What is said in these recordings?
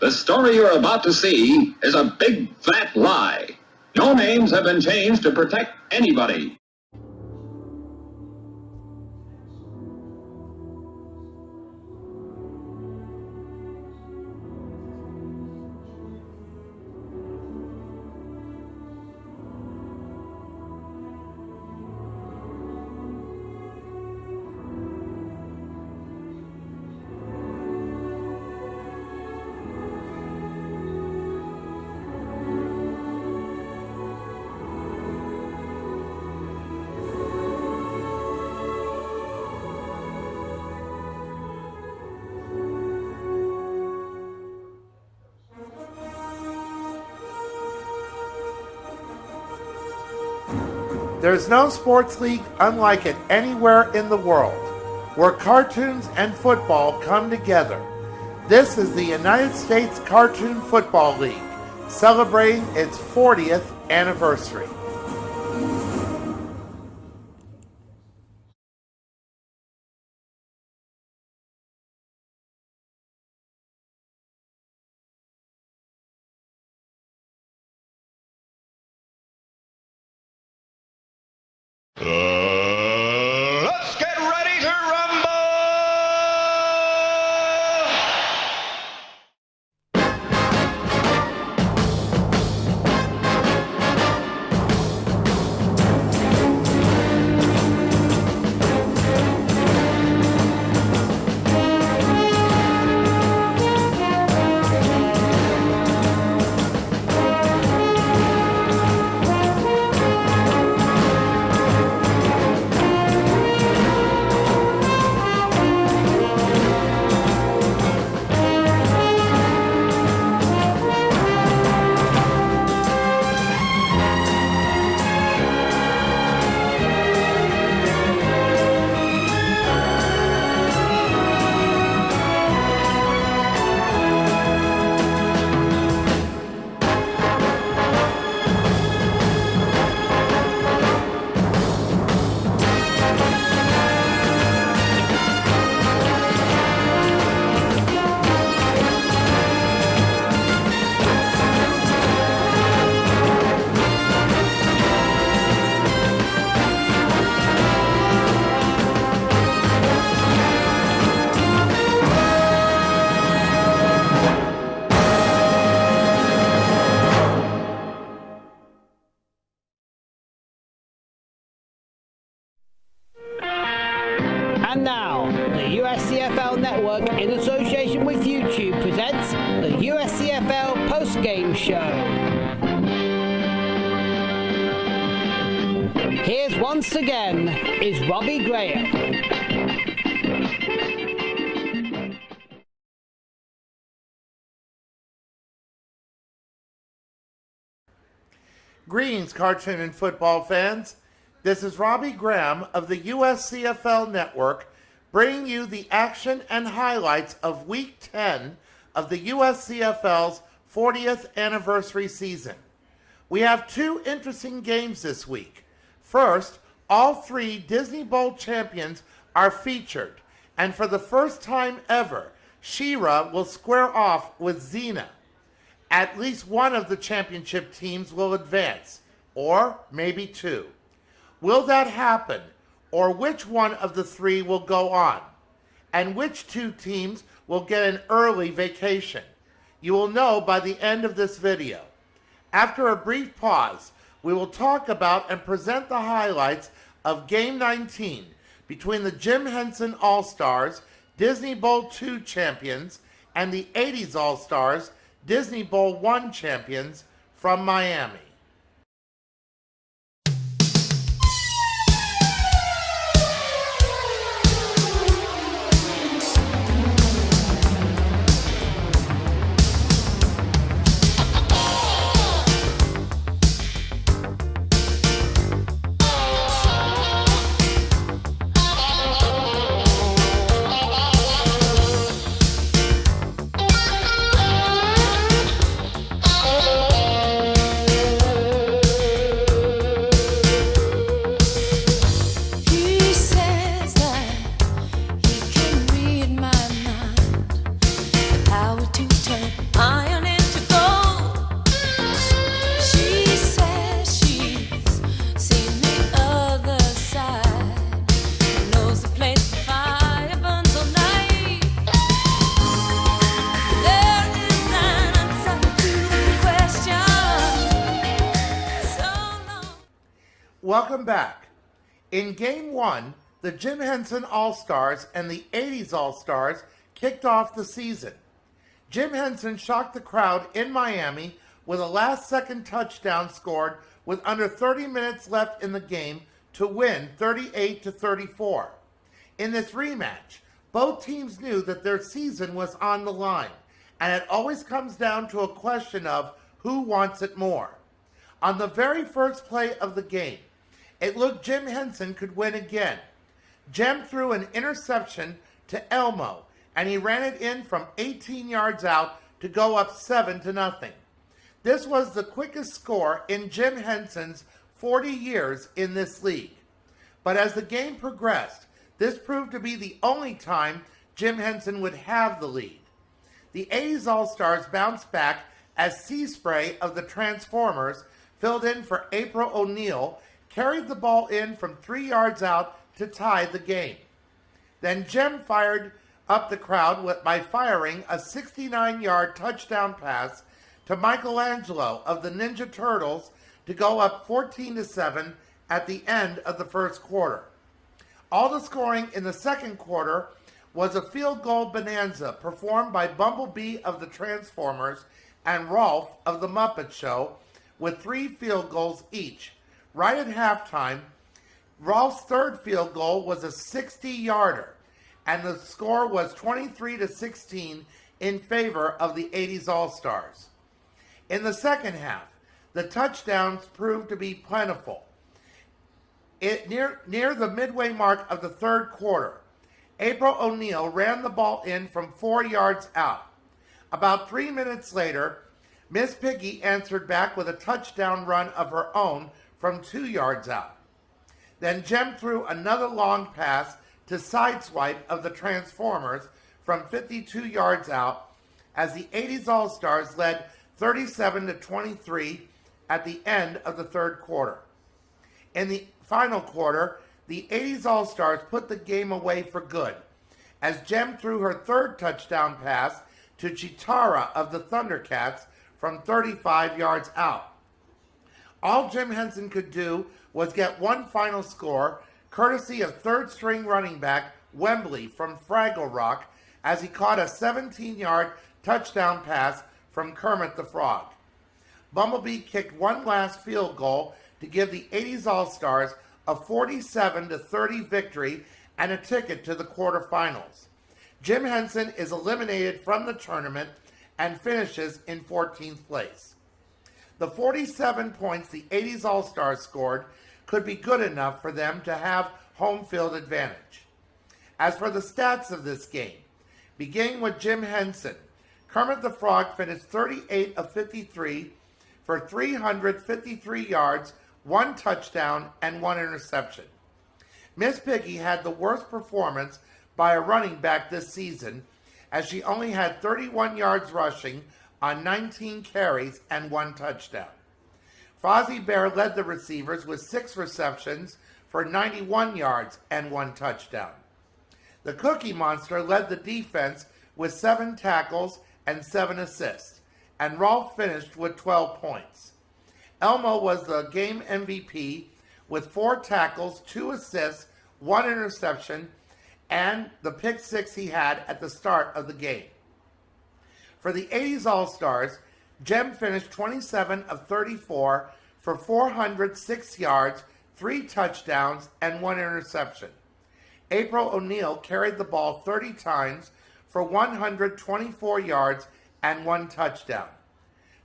The story you're about to see is a big, fat lie. No names have been changed to protect anybody. There's no sports league unlike it anywhere in the world, where cartoons and football come together. This is the United States Cartoon Football League, celebrating its 40th anniversary. Let's get ready to rumble! And now, the USCFL Network, in association with YouTube, presents the USCFL Postgame Show. Here's once again is Robbie Graham. Greetings, cartoon and football fans. This is Robbie Graham of the USCFL Network, bringing you the action and highlights of Week 10 of the USCFL's 40th anniversary season. We have two interesting games this week. First, all three Disney Bowl champions are featured, and for the first time ever, She-Ra will square off with Xena. At least one of the championship teams will advance, or maybe two. Will that happen, or which one of the three will go on? And which two teams will get an early vacation? You will know by the end of this video. After a brief pause, we will talk about and present the highlights of Game 19 between the Jim Henson All-Stars, Disney Bowl II champions, and the 80s All-Stars, Disney Bowl I champions from Miami. Welcome back. In Game 1, the Jim Henson All-Stars and the 80s All-Stars kicked off the season. Jim Henson shocked the crowd in Miami with a last-second touchdown scored with under 30 minutes left in the game to win 38-34. In this rematch, both teams knew that their season was on the line, and it always comes down to a question of who wants it more. On the very first play of the game, it looked Jim Henson could win again. Jem threw an interception to Elmo, and he ran it in from 18 yards out to go up 7-0. This was the quickest score in Jim Henson's 40 years in this league. But as the game progressed, this proved to be the only time Jim Henson would have the lead. The 80s All-Stars bounced back as Sea Spray of the Transformers filled in for April O'Neil, carried the ball in from 3 yards out to tie the game. Then Jem fired up the crowd by firing a 69-yard touchdown pass to Michelangelo of the Ninja Turtles to go up 14-7 at the end of the first quarter. All the scoring in the second quarter was a field goal bonanza performed by Bumblebee of the Transformers and Rolf of the Muppet Show with 3 field goals each. Right at halftime, Rolf's third field goal was a 60-yarder, and the score was 23-16 in favor of the 80s All-Stars. In the second half, the touchdowns proved to be plentiful. Near the midway mark of the third quarter, April O'Neil ran the ball in from 4 yards out. About 3 minutes later, Miss Piggy answered back with a touchdown run of her own from 2 yards out. Then Jem threw another long pass to Sideswipe of the Transformers from 52 yards out as the 80s All-Stars led 37-23 at the end of the third quarter. In the final quarter, the 80s All-Stars put the game away for good as Jem threw her third touchdown pass to Chitara of the Thundercats from 35 yards out. All Jim Henson could do was get one final score, courtesy of third-string running back Wembley from Fraggle Rock, as he caught a 17-yard touchdown pass from Kermit the Frog. Bumblebee kicked one last field goal to give the 80s All-Stars a 47-30 victory and a ticket to the quarterfinals. Jim Henson is eliminated from the tournament and finishes in 14th place. The 47 points the 80s All-Stars scored could be good enough for them to have home field advantage. As for the stats of this game, beginning with Jim Henson, Kermit the Frog finished 38 of 53 for 353 yards, 1 touchdown, and 1 interception. Miss Piggy had the worst performance by a running back this season, as she only had 31 yards rushing on 19 carries and 1 touchdown. Fozzie Bear led the receivers with 6 receptions for 91 yards and 1 touchdown. The Cookie Monster led the defense with 7 tackles and 7 assists, and Rolf finished with 12 points. Elmo was the game MVP with 4 tackles, 2 assists, 1 interception, and the pick 6 he had at the start of the game. For the 80s All-Stars, Jem finished 27 of 34 for 406 yards, 3 touchdowns, and 1 interception. April O'Neil carried the ball 30 times for 124 yards and 1 touchdown.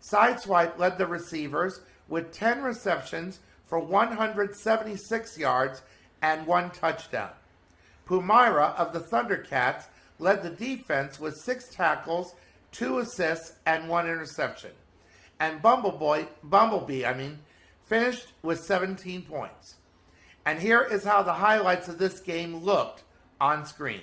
Sideswipe led the receivers with 10 receptions for 176 yards and 1 touchdown. Pumira of the Thundercats led the defense with 6 tackles, 2 assists, and 1 interception. And Bumblebee finished with 17 points. And here is how the highlights of this game looked on screen.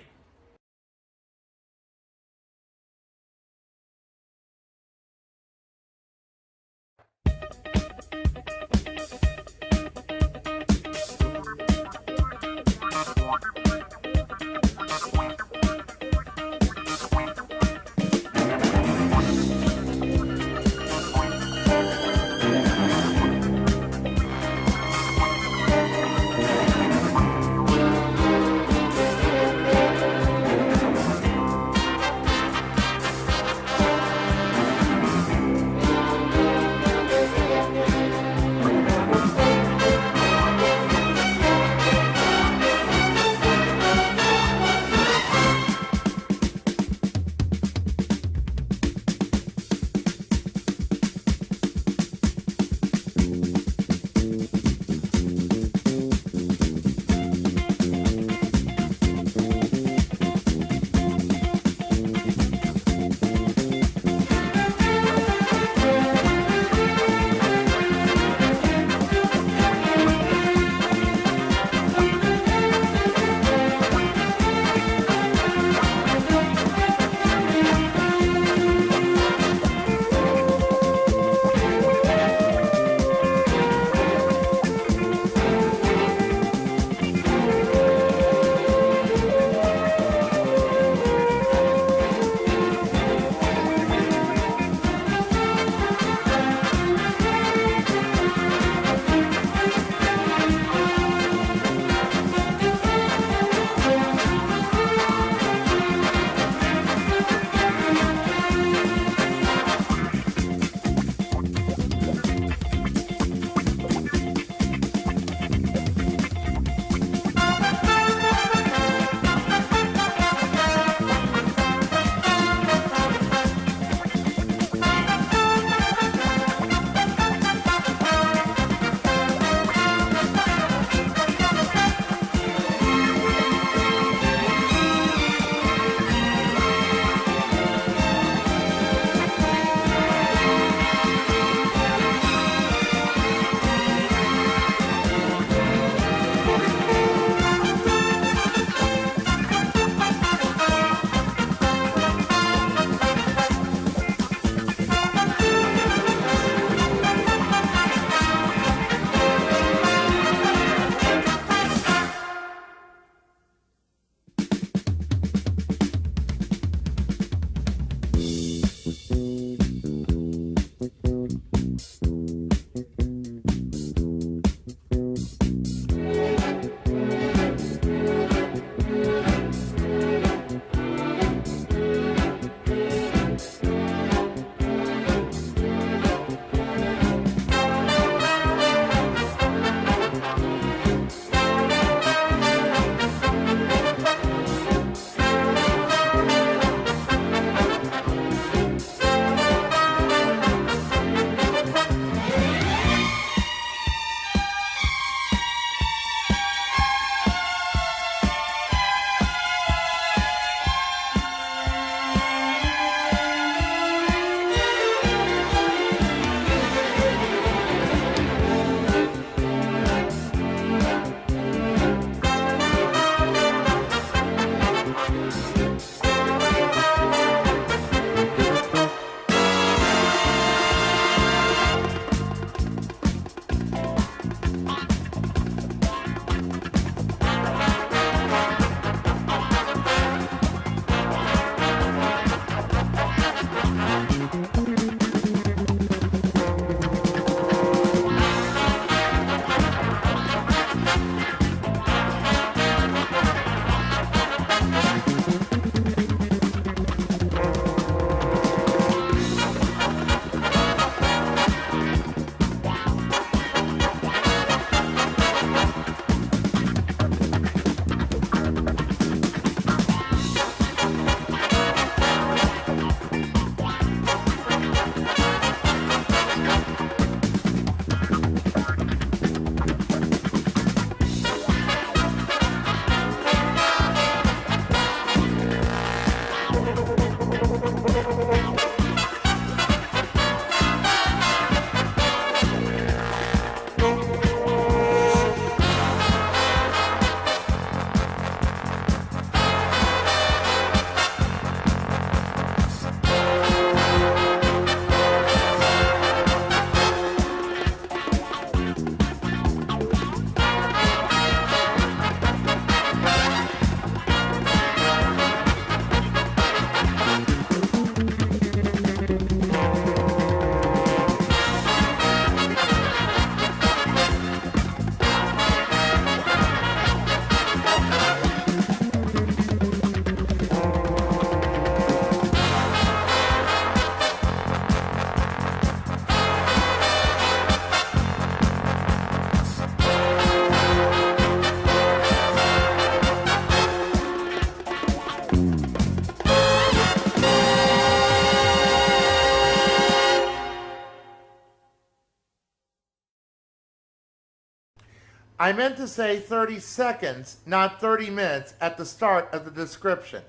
I meant to say 30 seconds, not 30 minutes at the start of the description.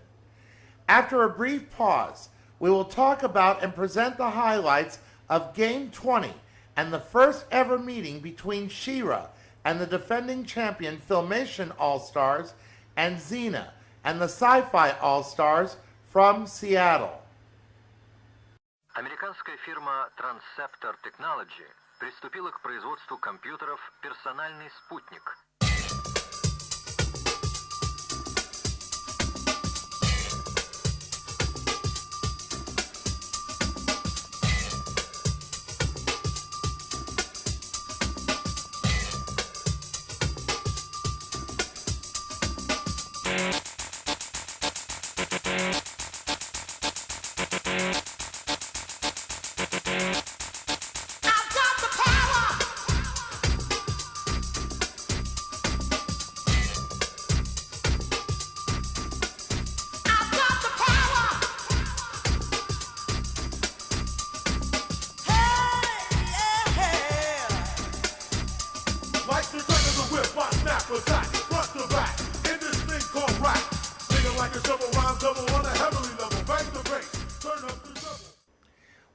After a brief pause, we will talk about and present the highlights of Game 20 and the first ever meeting between She-Ra and the defending champion Filmation All-Stars and Xena and the Sci-Fi All-Stars from Seattle. Американская фирма Transceptor Technology приступила к производству компьютеров «Персональный спутник».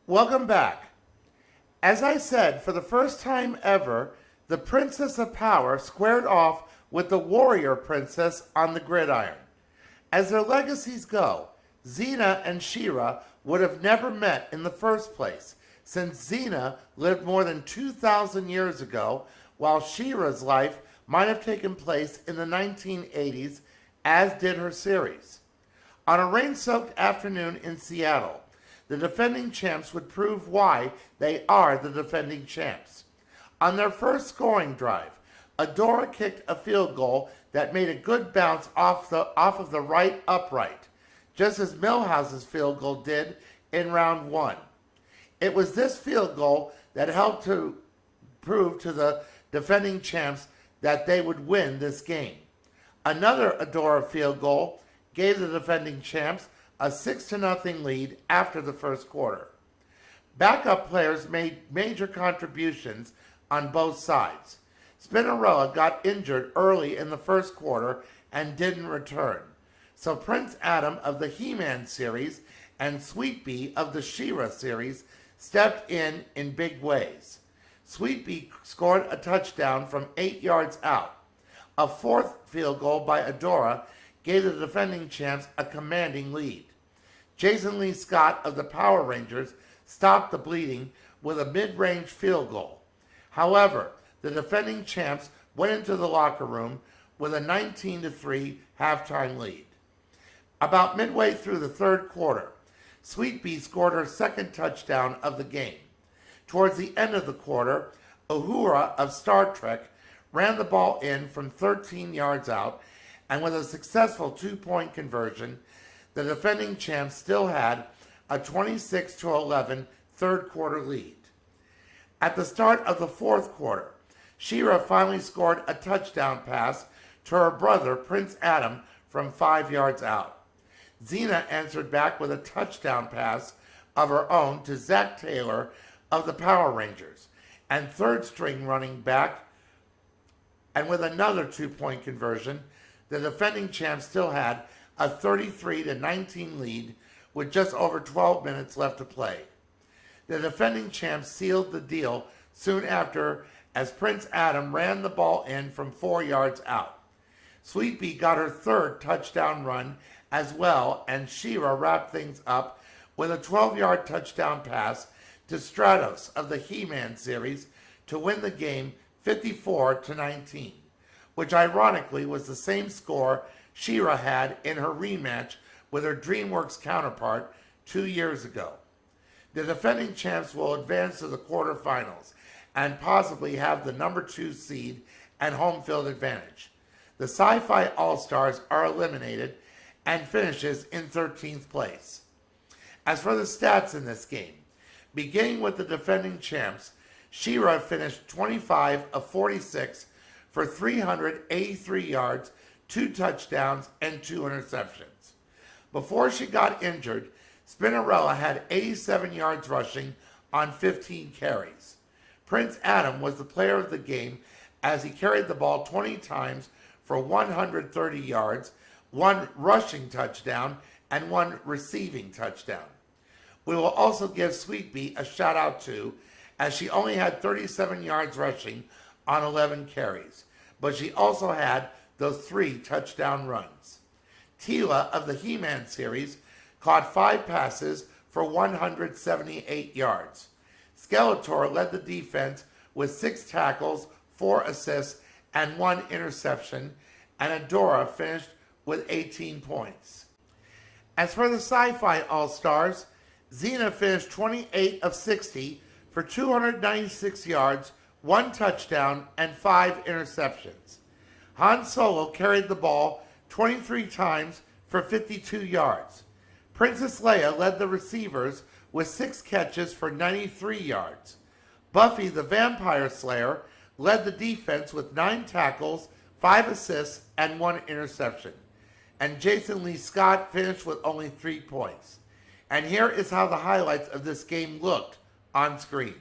Welcome back. As I said, for the first time ever, the Princess of Power squared off with the Warrior Princess on the gridiron. As their legacies go, Xena and She-Ra would have never met in the first place, since Xena lived more than 2,000 years ago, while She-Ra's life might have taken place in the 1980s, as did her series. On a rain-soaked afternoon in Seattle, the defending champs would prove why they are the defending champs. On their first scoring drive, Adora kicked a field goal that made a good bounce off of the right upright, just as Millhouse's field goal did in round one. It was this field goal that helped to prove to the defending champs that they would win this game. Another Adora field goal gave the defending champs a 6-0 lead after the first quarter. Backup players made major contributions on both sides. Spinnerella got injured early in the first quarter and didn't return, so Prince Adam of the He-Man series and Sweet Bee of the She-Ra series stepped in big ways. Sweet Bee scored a touchdown from 8 yards out. A fourth field goal by Adora gave the defending champs a commanding lead. Jason Lee Scott of the Power Rangers stopped the bleeding with a mid-range field goal. However, the defending champs went into the locker room with a 19-3 halftime lead. About midway through the third quarter, Sweet Bee scored her second touchdown of the game. Towards the end of the quarter, Uhura of Star Trek ran the ball in from 13 yards out, and with a successful 2-point conversion, the defending champs still had a 26-11 third quarter lead. At the start of the fourth quarter, She-Ra finally scored a touchdown pass to her brother Prince Adam from 5 yards out. Xena answered back with a touchdown pass of her own to Zach Taylor of the Power Rangers, and third string running back, and with another 2-point conversion, the defending champs still had a 33-19 lead with just over 12 minutes left to play. The defending champs sealed the deal soon after as Prince Adam ran the ball in from 4 yards out. Sweet Bee got her third touchdown run as well, and She-Ra wrapped things up with a 12-yard touchdown pass to Stratos of the He-Man series to win the game 54-19, which ironically was the same score She-Ra had in her rematch with her DreamWorks counterpart 2 years ago. The defending champs will advance to the quarterfinals and possibly have the number 2 seed and home field advantage. The Sci-Fi All-Stars are eliminated and finishes in 13th place. As for the stats in this game, beginning with the defending champs, She-Ra finished 25 of 46 for 383 yards, 2 touchdowns, and 2 interceptions. Before she got injured, Spinnerella had 87 yards rushing on 15 carries. Prince Adam was the player of the game as he carried the ball 20 times for 130 yards, 1 rushing touchdown, and 1 receiving touchdown. We will also give Sweet Bee a shout out too, as she only had 37 yards rushing on 11 carries, but she also had those 3 touchdown runs. Tila of the He-Man series caught 5 passes for 178 yards. Skeletor led the defense with 6 tackles, 4 assists, and 1 interception, and Adora finished with 18 points. As for the Sci-Fi All-Stars, Xena finished 28 of 60 for 296 yards, 1 touchdown, and 5 interceptions. Han Solo carried the ball 23 times for 52 yards. Princess Leia led the receivers with 6 catches for 93 yards. Buffy the Vampire Slayer led the defense with 9 tackles, 5 assists, and 1 interception. And Jason Lee Scott finished with only 3 points. And here is how the highlights of this game looked on screen.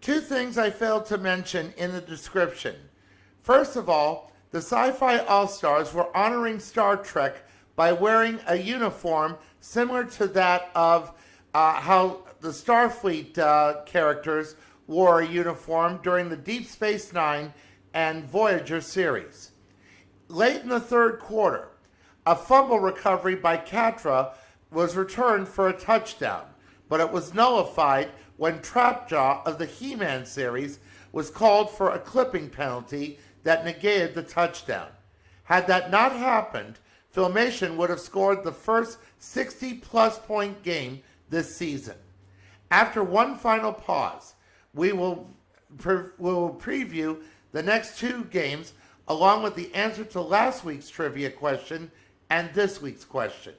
Two things I failed to mention in the description. First of all, the Sci-Fi All-Stars were honoring Star Trek by wearing a uniform similar to that of how the Starfleet characters wore a uniform during the Deep Space Nine and Voyager series. Late in the third quarter, a fumble recovery by Catra was returned for a touchdown, but it was nullified when Trapjaw of the He-Man series was called for a clipping penalty that negated the touchdown. Had that not happened, Filmation would have scored the first 60-plus point game this season. After one final pause, we will preview the next two games along with the answer to last week's trivia question and this week's question.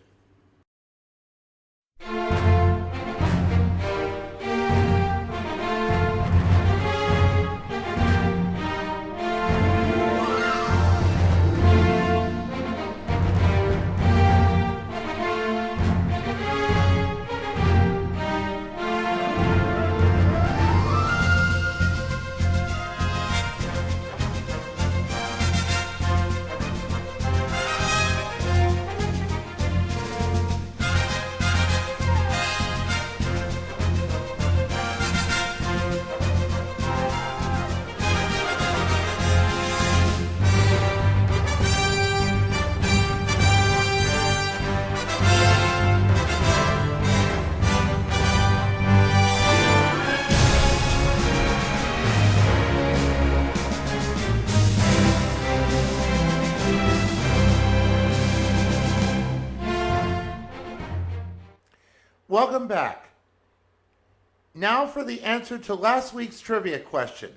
Welcome back. Now for the answer to last week's trivia question.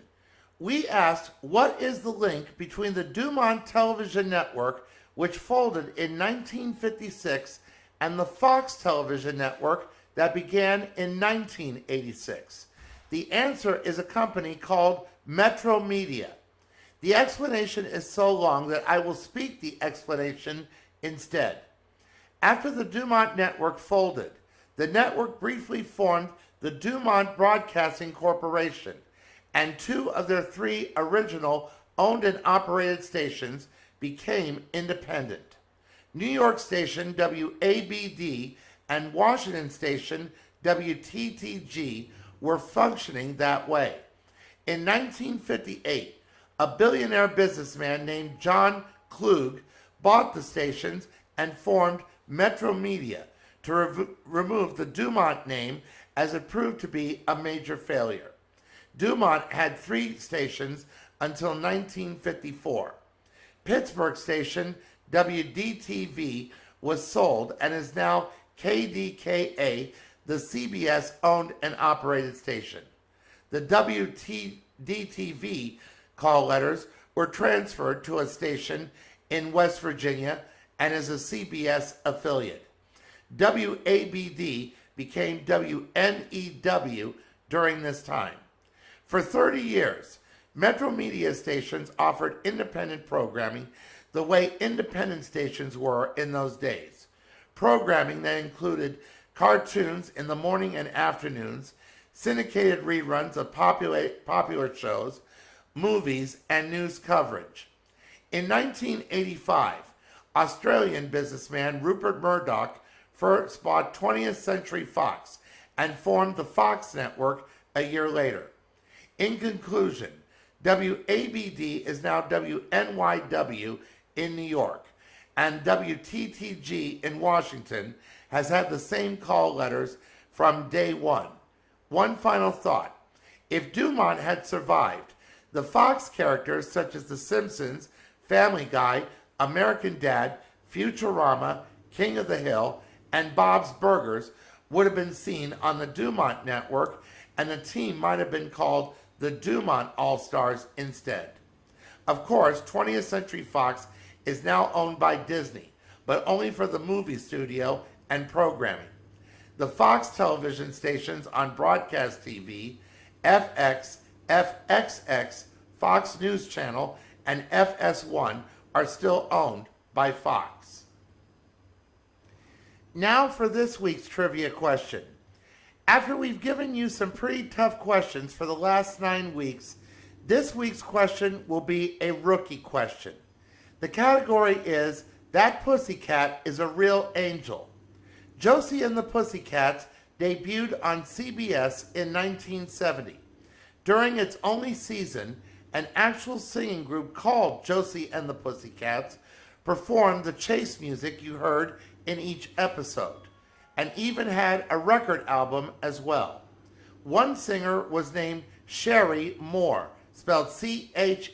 We asked, what is the link between the Dumont Television Network, which folded in 1956, and the Fox Television Network that began in 1986? The answer is a company called Metro Media. The explanation is so long that I will speak the explanation instead. After the Dumont Network folded, the network briefly formed the Dumont Broadcasting Corporation, and two of their three original owned and operated stations became independent. New York station WABD and Washington station WTTG were functioning that way. In 1958, a billionaire businessman named John Klug bought the stations and formed Metro Media to remove the Dumont name, as it proved to be a major failure. Dumont had three stations until 1954. Pittsburgh station WDTV was sold and is now KDKA, the CBS owned and operated station. The WDTV call letters were transferred to a station in West Virginia and is a CBS affiliate. WABD became WNEW during this time. For 30 years, Metro Media stations offered independent programming the way independent stations were in those days. Programming that included cartoons in the morning and afternoons, syndicated reruns of popular shows, movies, and news coverage. In 1985, Australian businessman Rupert Murdoch first bought 20th Century Fox and formed the Fox network a year later. In conclusion, WABD is now WNYW in New York, and WTTG in Washington has had the same call letters from day one. One final thought. If Dumont had survived, the Fox characters such as The Simpsons, Family Guy, American Dad, Futurama, King of the Hill, and Bob's Burgers would have been seen on the Dumont network, and the team might have been called the Dumont All-Stars instead. Of course, 20th Century Fox is now owned by Disney, but only for the movie studio and programming. The Fox television stations on broadcast TV, FX, FXX, Fox News Channel, and FS1 are still owned by Fox. Now for this week's trivia question. After we've given you some pretty tough questions for the last 9 weeks, this week's question will be a rookie question. The category is, that pussycat is a real angel. Josie and the Pussycats debuted on CBS in 1970. During its only season, an actual singing group called Josie and the Pussycats performed the chase music you heard in each episode, and even had a record album as well. One singer was named Sherry Moore, spelled Cherie.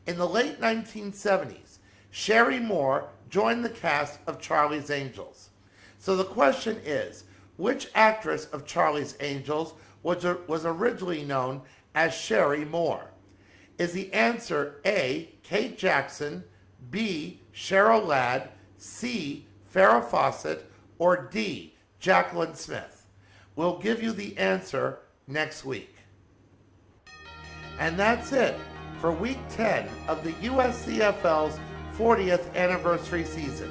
In the late 1970s, Sherry Moore joined the cast of Charlie's Angels. So the question is, which actress of Charlie's Angels was originally known as Sherry Moore? Is the answer A, Kate Jackson, B, Cheryl Ladd, C, Farrah Fawcett, or D, Jacqueline Smith? We'll give you the answer next week. And that's it for Week 10 of the USCFL's 40th anniversary season.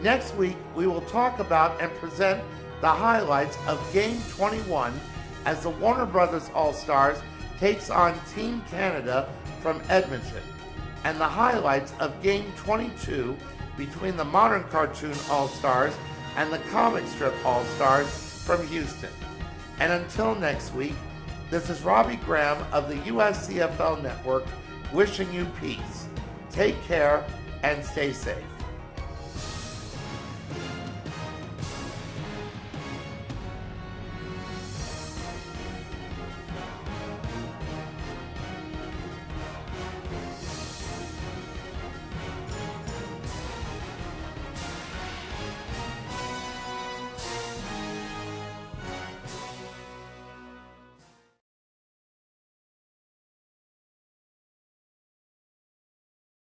Next week, we will talk about and present the highlights of Game 21 as the Warner Brothers All-Stars takes on Team Canada from Edmonton, and the highlights of Game 22 between the Modern Cartoon All-Stars and the Comic Strip All-Stars from Houston. And until next week, this is Robbie Graham of the USCFL Network wishing you peace. Take care and stay safe.